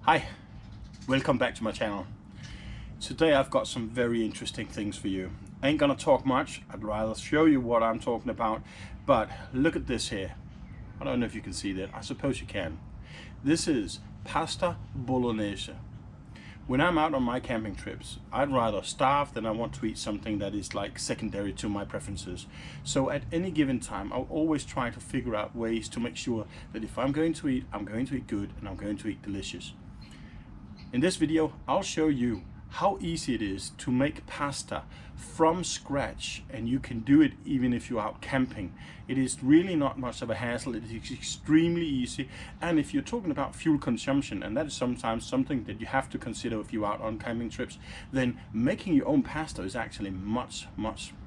Hi, welcome back to my channel. Today I've got some very interesting things for you. I ain't gonna talk much, I'd rather show you what I'm talking about, but look at this here. I don't know if you can see that, I suppose you can. This is pasta bolognese. When I'm out on my camping trips, I'd rather starve than I want to eat something that is like secondary to my preferences. So at any given time, I'll always try to figure out ways to make sure that if I'm going to eat good and I'm going to eat delicious. In this video, I'll show you how easy it is to make pasta from scratch, and you can do it even if you're out camping. It is really not much of a hassle, it is extremely easy, and if you're talking about fuel consumption, and that is sometimes something that you have to consider if you're out on camping trips, then making your own pasta is actually much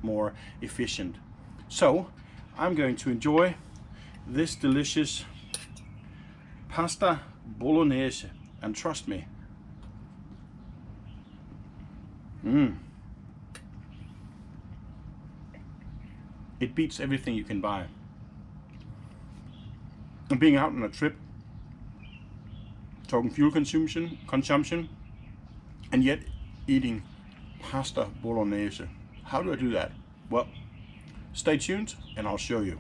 more efficient. So I'm going to enjoy this delicious pasta bolognese, and trust me, it beats everything you can buy. And being out on a trip, talking fuel consumption, and yet eating pasta bolognese. How do I do that? Well, stay tuned and I'll show you.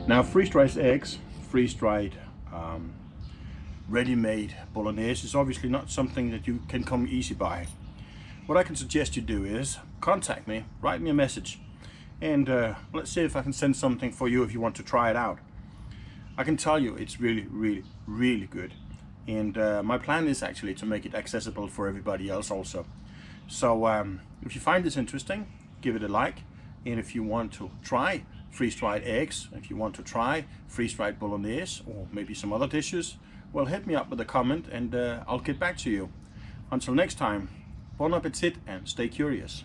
Now, freeze-dried eggs, freeze-dried ready-made bolognese is obviously not something that you can come easy by. What I can suggest you do is contact me, write me a message, and let's see if I can send something for you if you want to try it out. I can tell you it's really, really, really good. And my plan is actually to make it accessible for everybody else also. So if you find this interesting, give it a like. And if you want to try freeze-dried eggs, if you want to try freeze-dried bolognese or maybe some other dishes, well, hit me up with a comment and I'll get back to you. Until next time, bon appetit and stay curious.